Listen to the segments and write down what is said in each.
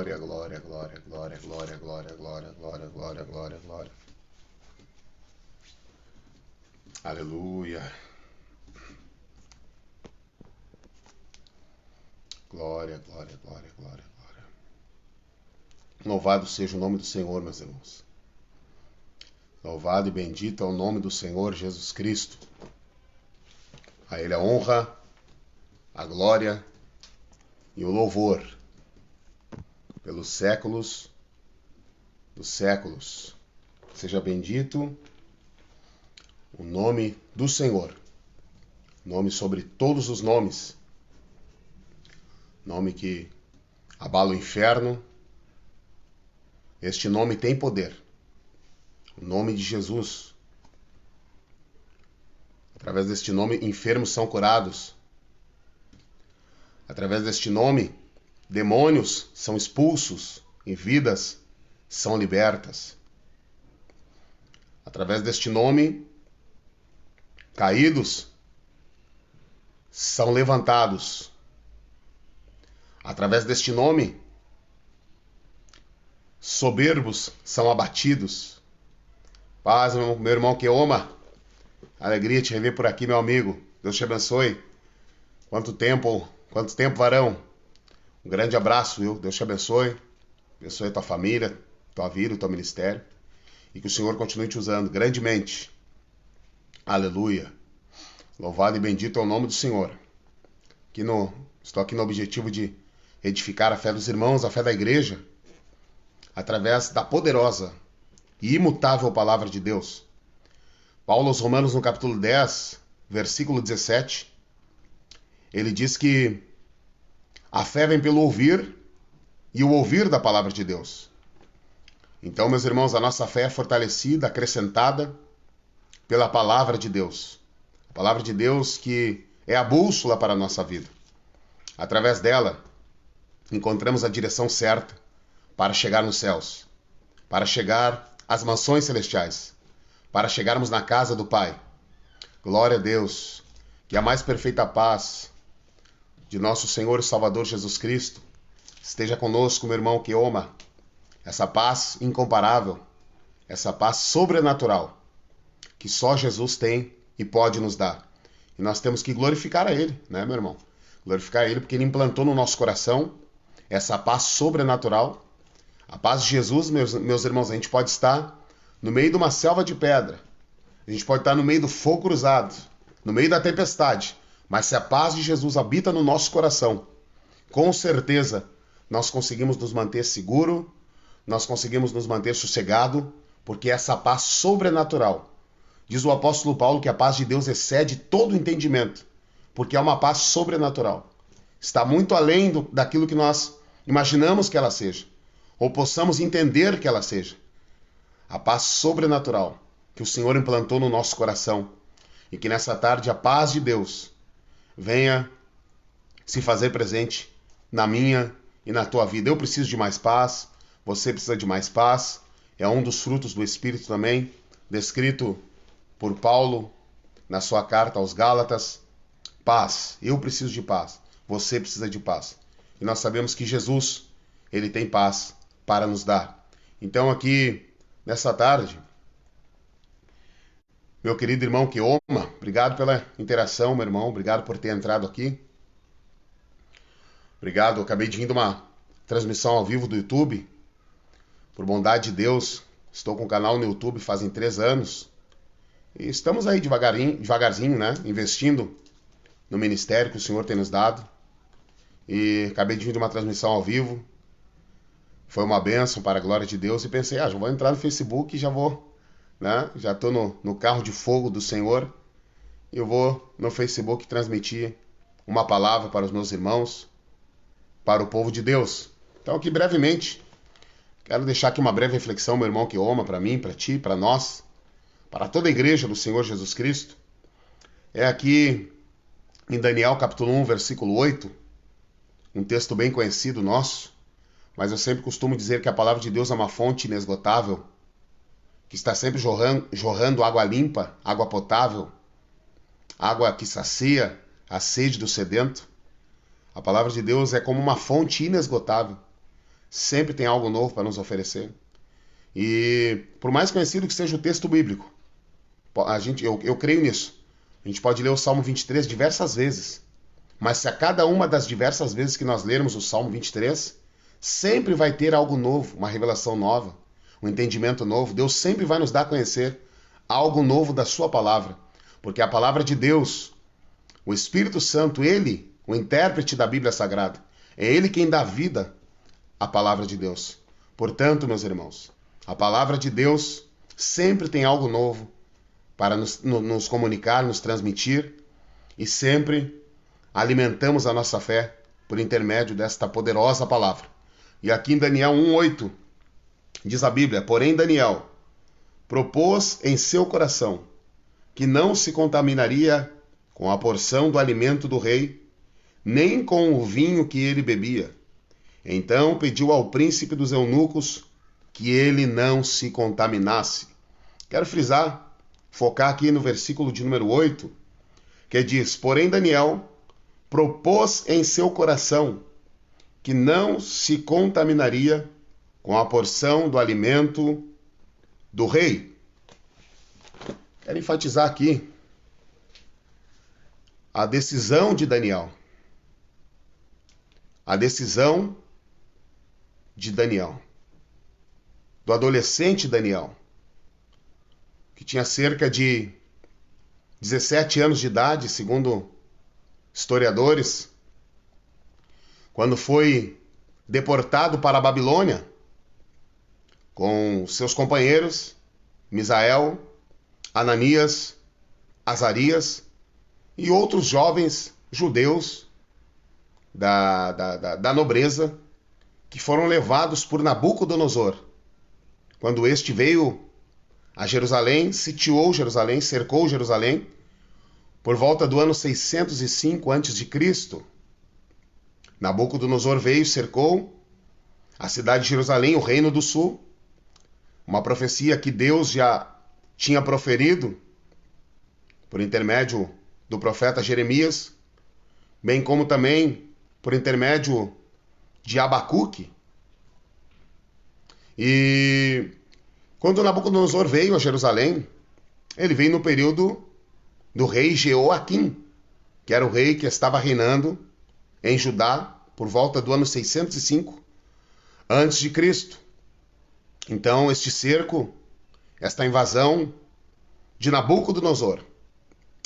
Glória, glória, glória, glória, glória, glória, glória, glória, glória, glória, glória. Aleluia. Glória, glória, glória, glória, glória. Louvado seja o nome do Senhor, meus irmãos. Louvado e bendito é o nome do Senhor Jesus Cristo. A Ele a honra, a glória e o louvor pelos séculos dos séculos. Seja bendito o nome do Senhor. Nome sobre todos os nomes. Nome que abala o inferno. Este nome tem poder. O nome de Jesus. Através deste nome, enfermos são curados. Através deste nome, demônios são expulsos e vidas são libertas. Através deste nome, caídos são levantados. Através deste nome, soberbos são abatidos. Paz, meu irmão Keoma. Alegria te rever por aqui, meu amigo. Deus te abençoe. Quanto tempo, varão. Um grande abraço, viu? Deus te abençoe. Abençoe a tua família, tua vida, o teu ministério. E que o Senhor continue te usando grandemente. Aleluia. Louvado e bendito é o nome do Senhor. Estou aqui no objetivo de edificar a fé dos irmãos, a fé da igreja, através da poderosa e imutável palavra de Deus. Paulo aos Romanos, no capítulo 10, versículo 17, ele diz que a fé vem pelo ouvir e o ouvir da palavra de Deus. Então, meus irmãos, a nossa fé é fortalecida, acrescentada pela palavra de Deus. A palavra de Deus que é a bússola para a nossa vida. Através dela, encontramos a direção certa para chegar nos céus, para chegar às mansões celestiais, para chegarmos na casa do Pai. Glória a Deus, que a mais perfeita paz de nosso Senhor e Salvador Jesus Cristo esteja conosco, meu irmão Keoma. Essa paz incomparável, essa paz sobrenatural, que só Jesus tem e pode nos dar. E nós temos que glorificar a Ele, né, meu irmão? Glorificar a Ele porque Ele implantou no nosso coração essa paz sobrenatural. A paz de Jesus, meus irmãos, a gente pode estar no meio de uma selva de pedra. A gente pode estar no meio do fogo cruzado, no meio da tempestade. Mas se a paz de Jesus habita no nosso coração, com certeza nós conseguimos nos manter seguro, nós conseguimos nos manter sossegado, porque essa paz sobrenatural. Diz o apóstolo Paulo que a paz de Deus excede todo entendimento, porque é uma paz sobrenatural. Está muito além daquilo que nós imaginamos que ela seja, ou possamos entender que ela seja. A paz sobrenatural que o Senhor implantou no nosso coração, e que nessa tarde a paz de Deus venha se fazer presente na minha e na tua vida. Eu preciso de mais paz, você precisa de mais paz. É um dos frutos do Espírito também, descrito por Paulo na sua carta aos Gálatas. Paz, eu preciso de paz, você precisa de paz. E nós sabemos que Jesus, Ele tem paz para nos dar. Então aqui, nessa tarde, meu querido irmão Keoma, obrigado pela interação, meu irmão, obrigado por ter entrado aqui. Obrigado, eu acabei de vir de uma transmissão ao vivo do YouTube. Por bondade de Deus, estou com o canal no YouTube fazem 3 anos. E estamos aí devagarzinho, né? Investindo no ministério que o Senhor tem nos dado. E acabei de vir de uma transmissão ao vivo. Foi uma bênção para a glória de Deus. E pensei, já vou entrar no Facebook e já vou, né? Já estou no carro de fogo do Senhor. E eu vou no Facebook transmitir uma palavra para os meus irmãos, para o povo de Deus. Então aqui brevemente, quero deixar aqui uma breve reflexão, meu irmão Keoma, para mim, para ti, para nós, para toda a igreja do Senhor Jesus Cristo. É aqui em Daniel capítulo 1, versículo 8, um texto bem conhecido nosso, mas eu sempre costumo dizer que a palavra de Deus é uma fonte inesgotável, que está sempre jorrando água limpa, água potável, água que sacia a sede do sedento. A palavra de Deus é como uma fonte inesgotável, sempre tem algo novo para nos oferecer. E por mais conhecido que seja o texto bíblico, eu creio nisso. A gente pode ler o Salmo 23 diversas vezes, mas se a cada uma das diversas vezes que nós lermos o Salmo 23, sempre vai ter algo novo, uma revelação nova, um entendimento novo. Deus sempre vai nos dar a conhecer algo novo da sua palavra, porque a palavra de Deus, o Espírito Santo, ele, o intérprete da Bíblia Sagrada, é ele quem dá vida à palavra de Deus. Portanto, meus irmãos, a palavra de Deus sempre tem algo novo para nos comunicar, nos transmitir, e sempre alimentamos a nossa fé por intermédio desta poderosa palavra. E aqui em Daniel 1:8 diz a Bíblia: porém Daniel propôs em seu coração que não se contaminaria com a porção do alimento do rei, nem com o vinho que ele bebia. Então pediu ao príncipe dos eunucos que ele não se contaminasse. Quero frisar, focar aqui no versículo de número 8, que diz: porém Daniel propôs em seu coração que não se contaminaria com a porção do alimento do rei. Quero enfatizar aqui a decisão de Daniel. A decisão de Daniel, do adolescente Daniel, que tinha cerca de 17 anos de idade, segundo historiadores, quando foi deportado para a Babilônia com seus companheiros Misael, Ananias, Azarias e outros jovens judeus da nobreza, que foram levados por Nabucodonosor, quando este veio a Jerusalém, sitiou Jerusalém, cercou Jerusalém, por volta do ano 605 a.C. Nabucodonosor veio, cercou a cidade de Jerusalém, o Reino do Sul, uma profecia que Deus já tinha proferido por intermédio do profeta Jeremias, bem como também por intermédio de Abacuque. E quando Nabucodonosor veio a Jerusalém, ele veio no período do rei Jeoaquim, que era o rei que estava reinando em Judá por volta do ano 605 a.C. Então, este cerco, esta invasão de Nabucodonosor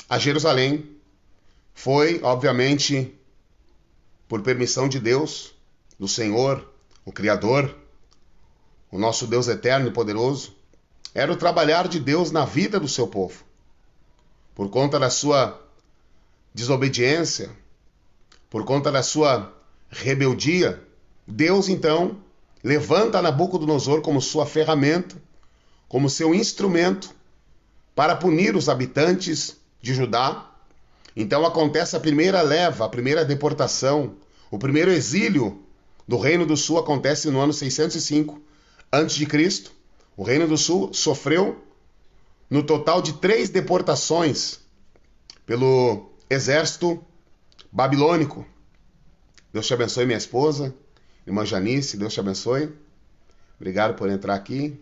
a Jerusalém foi, obviamente, por permissão de Deus, do Senhor, o Criador, o nosso Deus eterno e poderoso. Era o trabalhar de Deus na vida do seu povo. Por conta da sua desobediência, por conta da sua rebeldia, Deus então levanta Nabucodonosor como sua ferramenta, como seu instrumento para punir os habitantes de Judá. Então acontece a primeira leva, a primeira deportação, o primeiro exílio do Reino do Sul acontece no ano 605 a.C. O Reino do Sul sofreu no total de 3 deportações pelo exército babilônico. Deus te abençoe, minha esposa, irmã Janice, Deus te abençoe. Obrigado por entrar aqui.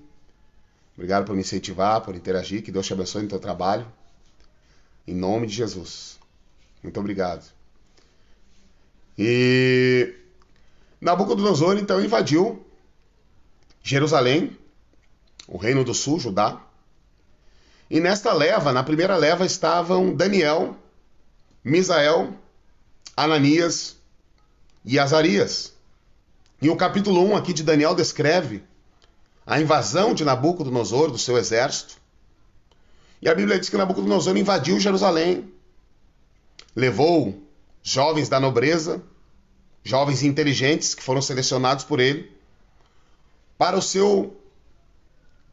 Obrigado por me incentivar, por interagir. Que Deus te abençoe no teu trabalho. Em nome de Jesus. Muito obrigado. E Nabucodonosor, então, invadiu Jerusalém, o Reino do Sul, Judá. E nesta leva, na primeira leva, estavam Daniel, Misael, Ananias e Azarias. E o capítulo 1 aqui de Daniel descreve a invasão de Nabucodonosor, do seu exército. E a Bíblia diz que Nabucodonosor invadiu Jerusalém, levou jovens da nobreza, jovens inteligentes que foram selecionados por ele, para o seu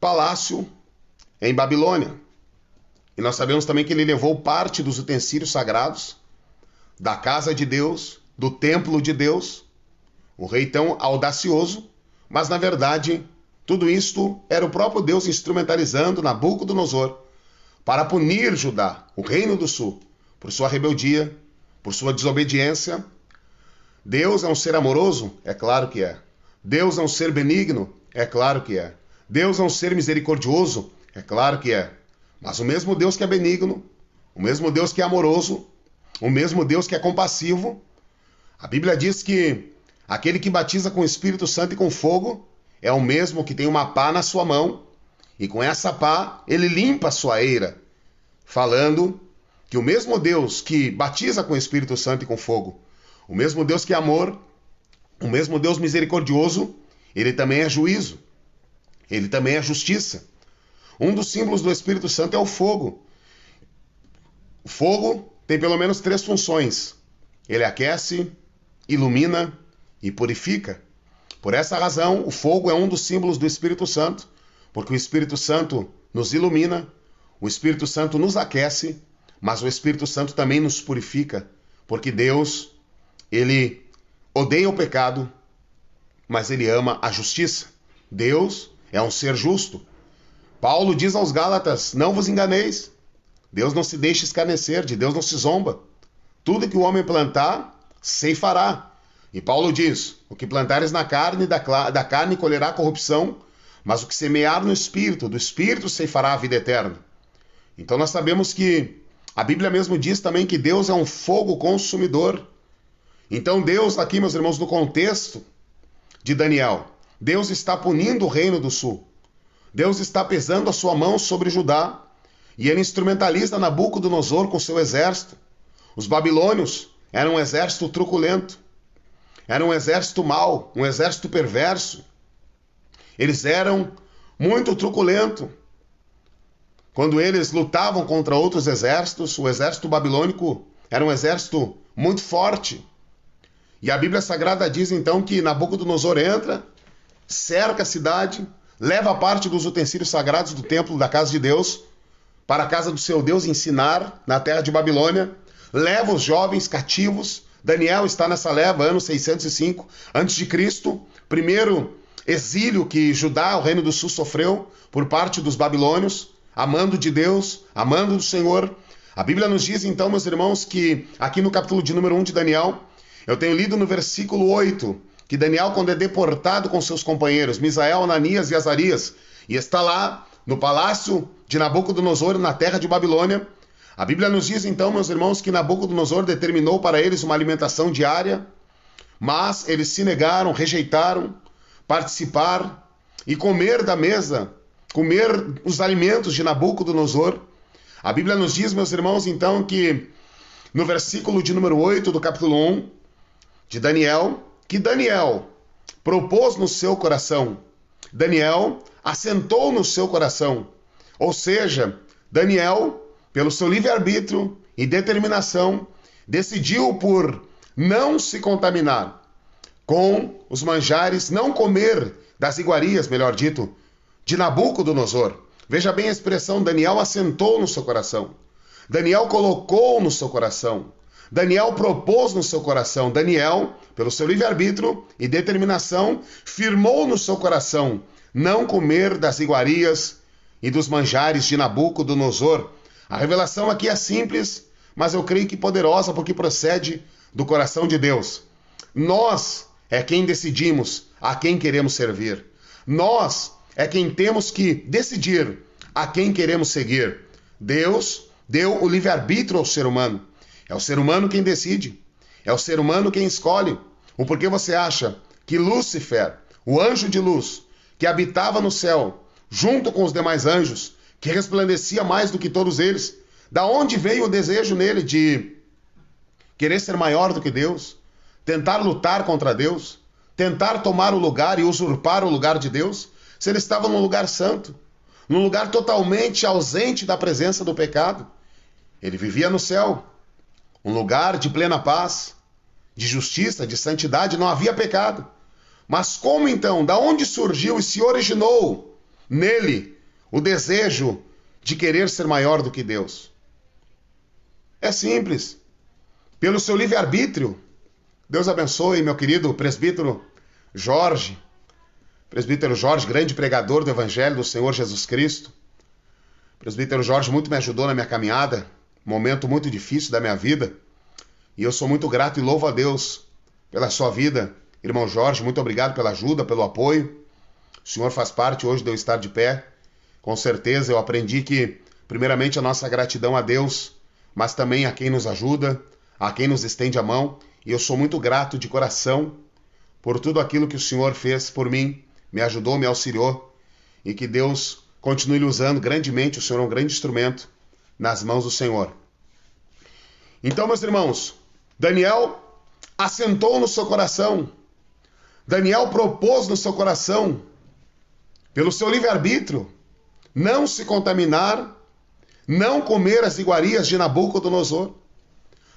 palácio em Babilônia. E nós sabemos também que ele levou parte dos utensílios sagrados da casa de Deus, do templo de Deus. O rei tão audacioso, mas na verdade tudo isto era o próprio Deus instrumentalizando Nabucodonosor para punir Judá, o Reino do Sul, por sua rebeldia, por sua desobediência. Deus é um ser amoroso? É claro que é. Deus é um ser benigno? É claro que é. Deus é um ser misericordioso? É claro que é. Mas o mesmo Deus que é benigno, o mesmo Deus que é amoroso, o mesmo Deus que é compassivo, a Bíblia diz que aquele que batiza com o Espírito Santo e com fogo é o mesmo que tem uma pá na sua mão, e com essa pá ele limpa a sua eira, falando que o mesmo Deus que batiza com o Espírito Santo e com fogo, o mesmo Deus que é amor, o mesmo Deus misericordioso, ele também é juízo, ele também é justiça. Um dos símbolos do Espírito Santo é o fogo. O fogo tem pelo menos 3 funções. Ele aquece, ilumina e purifica. Por essa razão, o fogo é um dos símbolos do Espírito Santo, porque o Espírito Santo nos ilumina, o Espírito Santo nos aquece, mas o Espírito Santo também nos purifica, porque Deus, ele odeia o pecado, mas ele ama a justiça. Deus é um ser justo. Paulo diz aos Gálatas, não vos enganeis, Deus não se deixa escarnecer, de Deus não se zomba. Tudo que o homem plantar, ceifará. E Paulo diz, o que plantares na carne, da carne colherá corrupção, mas o que semear no Espírito, do Espírito ceifará a vida eterna. Então nós sabemos que a Bíblia mesmo diz também que Deus é um fogo consumidor. Então Deus, aqui meus irmãos, no contexto de Daniel, Deus está punindo o reino do sul. Deus está pesando a sua mão sobre Judá e ele instrumentaliza Nabucodonosor com seu exército. Os babilônios eram um exército truculento, era um exército mau, um exército perverso. Eles eram muito truculentos. Quando eles lutavam contra outros exércitos, o exército babilônico era um exército muito forte. E a Bíblia Sagrada diz então que Nabucodonosor entra, cerca a cidade, leva parte dos utensílios sagrados do templo da casa de Deus para a casa do seu Deus ensinar na terra de Babilônia, leva os jovens cativos. Daniel está nessa leva, ano 605 a.C., primeiro exílio que Judá, o reino do sul, sofreu por parte dos babilônios, amando de Deus, amando do Senhor. A Bíblia nos diz então, meus irmãos, que aqui no capítulo de número 1 de Daniel, eu tenho lido no versículo 8, que Daniel, quando é deportado com seus companheiros, Misael, Ananias e Azarias, e está lá no palácio de Nabucodonosor, na terra de Babilônia, a Bíblia nos diz então, meus irmãos, que Nabucodonosor determinou para eles uma alimentação diária, mas eles se negaram, rejeitaram participar e comer da mesa, comer os alimentos de Nabucodonosor. A Bíblia nos diz, meus irmãos, então, que no versículo de número 8 do capítulo 1 de Daniel, que Daniel propôs no seu coração, Daniel assentou no seu coração, ou seja, Daniel, pelo seu livre-arbítrio e determinação, decidiu por não se contaminar com os manjares, não comer das iguarias, melhor dito, de Nabucodonosor. Veja bem a expressão, Daniel assentou no seu coração. Daniel colocou no seu coração. Daniel propôs no seu coração. Daniel, pelo seu livre-arbítrio e determinação, firmou no seu coração não comer das iguarias e dos manjares de Nabucodonosor. A revelação aqui é simples, mas eu creio que poderosa, porque procede do coração de Deus. Nós é quem decidimos a quem queremos servir. Nós é quem temos que decidir a quem queremos seguir. Deus deu o livre-arbítrio ao ser humano. É o ser humano quem decide. É o ser humano quem escolhe. O porquê você acha que Lúcifer, o anjo de luz, que habitava no céu, junto com os demais anjos, que resplandecia mais do que todos eles, da onde veio o desejo nele de querer ser maior do que Deus, tentar lutar contra Deus, tentar tomar o lugar e usurpar o lugar de Deus, se ele estava num lugar santo, num lugar totalmente ausente da presença do pecado? Ele vivia no céu, um lugar de plena paz, de justiça, de santidade, não havia pecado. Mas como então, da onde surgiu e se originou nele o desejo de querer ser maior do que Deus? É simples. Pelo seu livre-arbítrio. Deus abençoe, meu querido presbítero Jorge. Presbítero Jorge, grande pregador do Evangelho do Senhor Jesus Cristo. Presbítero Jorge muito me ajudou na minha caminhada, momento muito difícil da minha vida. E eu sou muito grato e louvo a Deus pela sua vida Irmão Jorge, muito obrigado pela ajuda, pelo apoio. O senhor faz parte hoje de eu estar de pé. Com certeza eu aprendi que, primeiramente, a nossa gratidão a Deus, mas também a quem nos ajuda, a quem nos estende a mão. E eu sou muito grato de coração por tudo aquilo que o senhor fez por mim, me ajudou, me auxiliou. E que Deus continue lhe usando grandemente. O senhor é um grande instrumento nas mãos do Senhor. Então, meus irmãos, Daniel assentou no seu coração, Daniel propôs no seu coração, pelo seu livre-arbítrio, não se contaminar, não comer as iguarias de Nabucodonosor.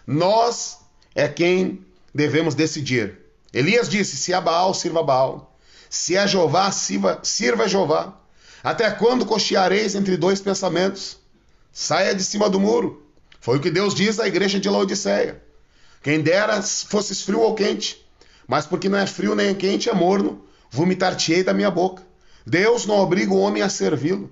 Nós é quem devemos decidir. Elias disse, se é Baal, sirva Baal. Se é Jeová, sirva Jeová. Até quando cocheareis entre dois pensamentos? Saia de cima do muro. Foi o que Deus diz à igreja de Laodiceia. Quem dera fosses frio ou quente, mas porque não é frio nem é quente, é morno, vomitar-te-ei da minha boca. Deus não obriga o homem a servi-lo.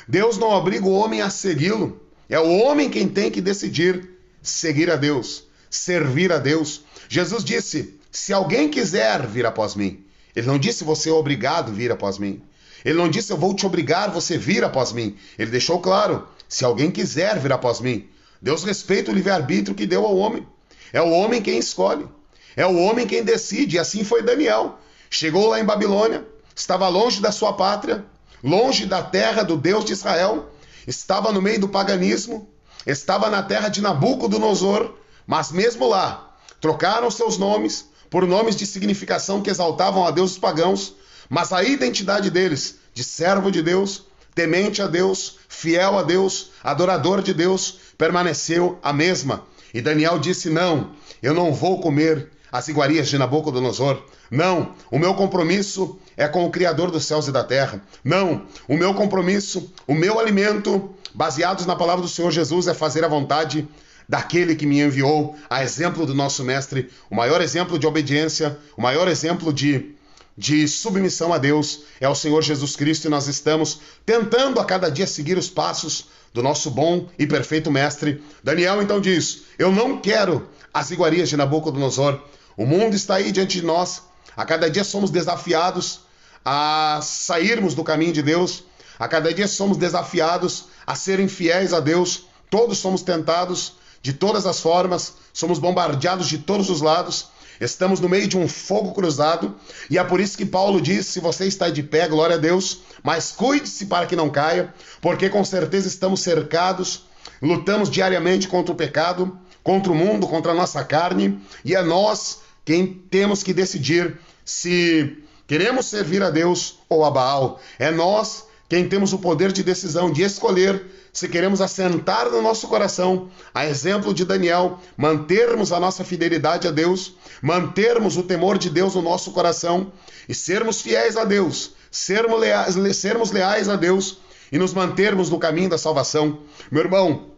Deus não obriga o homem a segui-lo. É o homem quem tem que decidir seguir a Deus, servir a Deus. Jesus disse, se alguém quiser vir após mim. Ele não disse, você é obrigado a vir após mim. Ele não disse, eu vou te obrigar, você vir após mim. Ele deixou claro, se alguém quiser vir após mim. Deus respeita o livre-arbítrio que deu ao homem. É o homem quem escolhe. É o homem quem decide. E assim foi Daniel. Chegou lá em Babilônia, estava longe da sua pátria, longe da terra do Deus de Israel, estava no meio do paganismo, estava na terra de Nabucodonosor, mas mesmo lá, trocaram seus nomes por nomes de significação que exaltavam a Deus dos pagãos, mas a identidade deles, de servo de Deus, temente a Deus, fiel a Deus, adorador de Deus, permaneceu a mesma. E Daniel disse, não, eu não vou comer as iguarias de Nabucodonosor. Não, o meu compromisso é com o Criador dos céus e da terra. Não, o meu compromisso, o meu alimento, baseados na palavra do Senhor Jesus, é fazer a vontade daquele que me enviou, a exemplo do nosso mestre, o maior exemplo de obediência, o maior exemplo de submissão a Deus é o Senhor Jesus Cristo, e nós estamos tentando a cada dia seguir os passos do nosso bom e perfeito mestre. Daniel então diz, eu não quero as iguarias de Nabucodonosor. O mundo está aí diante de nós, a cada dia somos desafiados a sairmos do caminho de Deus, a cada dia somos desafiados a serem fiéis a Deus, todos somos tentados de todas as formas, somos bombardeados de todos os lados, estamos no meio de um fogo cruzado, e é por isso que Paulo diz, se você está de pé, glória a Deus, mas cuide-se para que não caia, porque com certeza estamos cercados, lutamos diariamente contra o pecado, contra o mundo, contra a nossa carne, e é nós quem temos que decidir se queremos servir a Deus ou a Baal. É nós quem temos o poder de decisão de escolher se queremos assentar no nosso coração, a exemplo de Daniel, mantermos a nossa fidelidade a Deus, mantermos o temor de Deus no nosso coração e sermos fiéis a Deus, sermos leais a Deus e nos mantermos no caminho da salvação. Meu irmão,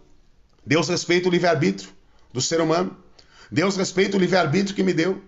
Deus respeita o livre-arbítrio do ser humano. Deus respeita o livre-arbítrio que me deu.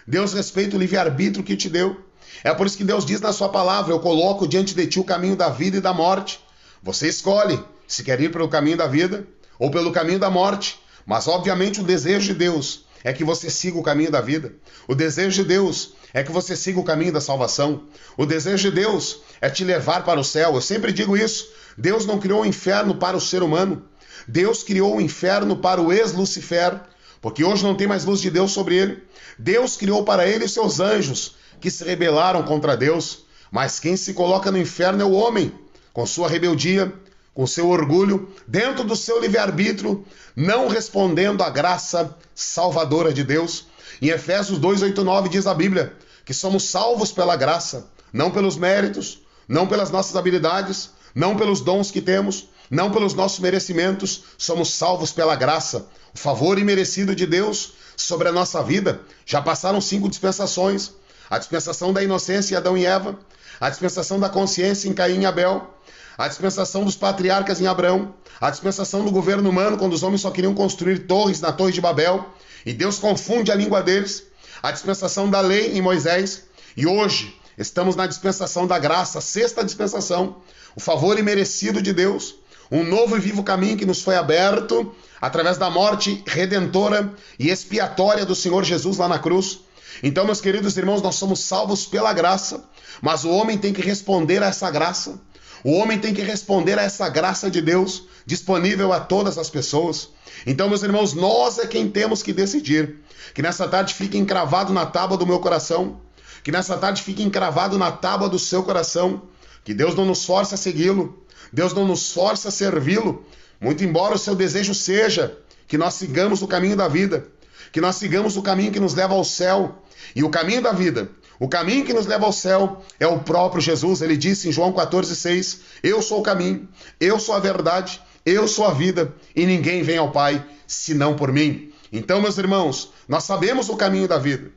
Deus respeita o livre-arbítrio que te deu. É por isso que Deus diz na sua palavra, eu coloco diante de ti o caminho da vida e da morte. Você escolhe se quer ir pelo caminho da vida ou pelo caminho da morte. Mas, obviamente, o desejo de Deus é que você siga o caminho da vida. O desejo de Deus é que você siga o caminho da salvação. O desejo de Deus é te levar para o céu. Eu sempre digo isso. Deus não criou o inferno para o ser humano. Deus criou o inferno para o ex-Lucifer, porque hoje não tem mais luz de Deus sobre ele. Deus criou para ele os seus anjos, que se rebelaram contra Deus. Mas quem se coloca no inferno é o homem, com sua rebeldia, com seu orgulho, dentro do seu livre-arbítrio, não respondendo à graça salvadora de Deus. Em Efésios 2:8-9 diz a Bíblia que somos salvos pela graça, não pelos méritos, não pelas nossas habilidades, não pelos dons que temos, não pelos nossos merecimentos, somos salvos pela graça, o favor imerecido de Deus sobre a nossa vida. Já passaram 5 dispensações, a dispensação da inocência em Adão e Eva, a dispensação da consciência em Caim e Abel, a dispensação dos patriarcas em Abraão, a dispensação do governo humano, quando os homens só queriam construir torres na Torre de Babel, e Deus confunde a língua deles, a dispensação da lei em Moisés, e hoje estamos na dispensação da graça, a 6ª dispensação, o favor imerecido de Deus, um novo e vivo caminho que nos foi aberto através da morte redentora e expiatória do Senhor Jesus lá na cruz. Então, meus queridos irmãos, nós somos salvos pela graça, mas o homem tem que responder a essa graça. O homem tem que responder a essa graça de Deus, disponível a todas as pessoas. Então, meus irmãos, nós é quem temos que decidir. Que nessa tarde fique encravado na tábua do meu coração. Que nessa tarde fique encravado na tábua do seu coração. Que Deus não nos force a segui-lo. Deus não nos force a servi-lo. Muito embora o seu desejo seja que nós sigamos o caminho da vida. Que nós sigamos o caminho que nos leva ao céu. E o caminho da vida, o caminho que nos leva ao céu é o próprio Jesus. Ele disse em João 14,6: eu sou o caminho, eu sou a verdade, eu sou a vida, e ninguém vem ao Pai senão por mim. Então, meus irmãos, nós sabemos o caminho da vida.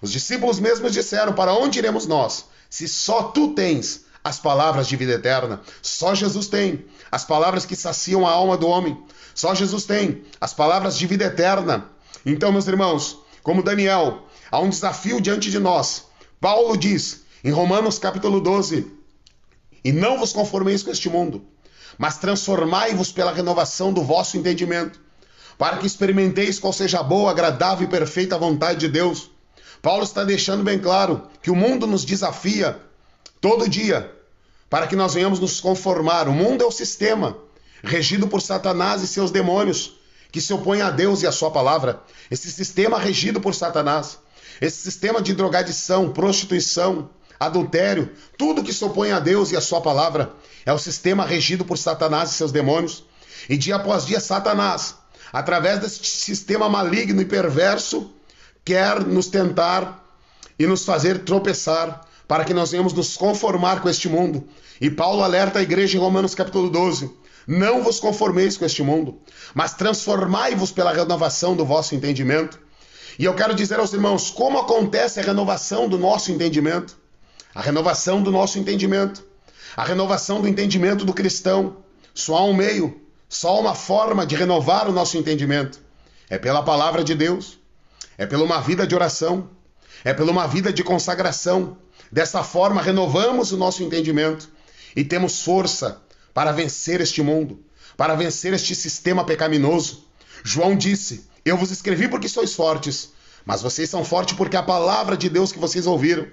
Os discípulos mesmos disseram: para onde iremos nós, se só tu tens as palavras de vida eterna? Só Jesus tem as palavras que saciam a alma do homem. Só Jesus tem as palavras de vida eterna. Então, meus irmãos, como Daniel, há um desafio diante de nós. Paulo diz em Romanos capítulo 12: e não vos conformeis com este mundo, mas transformai-vos pela renovação do vosso entendimento, para que experimenteis qual seja a boa, agradável e perfeita vontade de Deus. Paulo está deixando bem claro que o mundo nos desafia todo dia para que nós venhamos nos conformar. O mundo é o sistema regido por Satanás e seus demônios, que se opõem a Deus e a sua palavra. Esse sistema regido por Satanás, esse sistema de drogadição, prostituição, adultério, tudo que se opõe a Deus e a sua palavra, é o sistema regido por Satanás e seus demônios. E dia após dia, Satanás, através desse sistema maligno e perverso, quer nos tentar e nos fazer tropeçar, para que nós venhamos nos conformar com este mundo. E Paulo alerta a igreja em Romanos capítulo 12: não vos conformeis com este mundo, mas transformai-vos pela renovação do vosso entendimento. E eu quero dizer aos irmãos como acontece a renovação do nosso entendimento. A renovação do nosso entendimento. A renovação do entendimento do cristão. Só há um meio, só há uma forma de renovar o nosso entendimento. É pela palavra de Deus. É pela uma vida de oração. É pela uma vida de consagração. Dessa forma, renovamos o nosso entendimento e temos força para vencer este mundo, para vencer este sistema pecaminoso. João disse: eu vos escrevi porque sois fortes, mas vocês são fortes porque a palavra de Deus que vocês ouviram,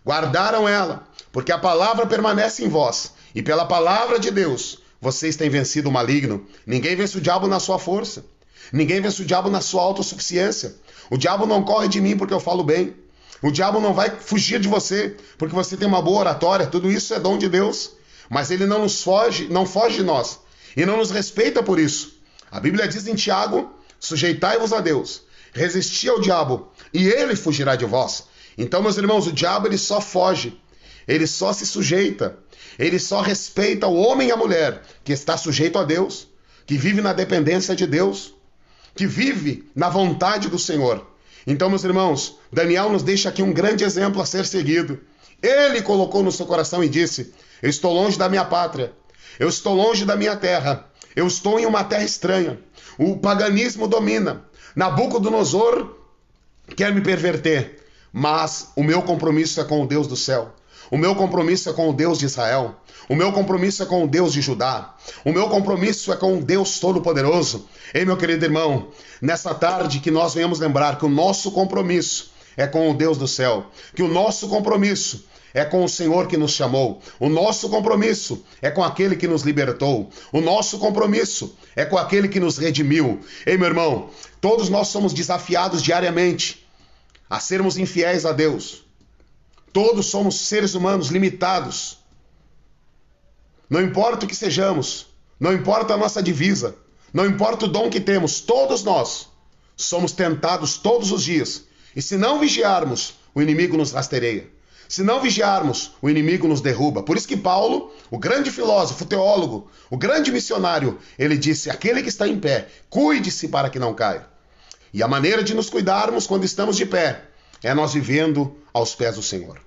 guardaram ela, porque a palavra permanece em vós, e pela palavra de Deus vocês têm vencido o maligno. Ninguém vence o diabo na sua força, ninguém vence o diabo na sua autossuficiência. O diabo não corre de mim porque eu falo bem. O diabo não vai fugir de você porque você tem uma boa oratória. Tudo isso é dom de Deus. Mas ele não foge de nós. E não nos respeita por isso. A Bíblia diz em Tiago: sujeitai-vos a Deus, resisti ao diabo, e ele fugirá de vós. Então, meus irmãos, o diabo ele só foge. Ele só se sujeita. Ele só respeita o homem e a mulher que está sujeito a Deus, que vive na dependência de Deus, que vive na vontade do Senhor. Então, meus irmãos, Daniel nos deixa aqui um grande exemplo a ser seguido. Ele colocou no seu coração e disse: eu estou longe da minha pátria, eu estou longe da minha terra, eu estou em uma terra estranha. O paganismo domina. Nabucodonosor quer me perverter, mas o meu compromisso é com o Deus do céu. O meu compromisso é com o Deus de Israel. O meu compromisso é com o Deus de Judá. O meu compromisso é com o Deus Todo-Poderoso. Ei, meu querido irmão, nessa tarde que nós venhamos lembrar que o nosso compromisso é com o Deus do céu, que o nosso compromisso é com o Senhor que nos chamou. O nosso compromisso é com aquele que nos libertou. O nosso compromisso é com aquele que nos redimiu. Ei, meu irmão, todos nós somos desafiados diariamente a sermos infiéis a Deus. Todos somos seres humanos limitados. Não importa o que sejamos, não importa a nossa divisa, não importa o dom que temos, todos nós somos tentados todos os dias. E se não vigiarmos, o inimigo nos rastreia. Se não vigiarmos, o inimigo nos derruba. Por isso que Paulo, o grande filósofo, teólogo, o grande missionário, ele disse: aquele que está em pé, cuide-se para que não caia. E a maneira de nos cuidarmos quando estamos de pé é nós vivendo aos pés do Senhor.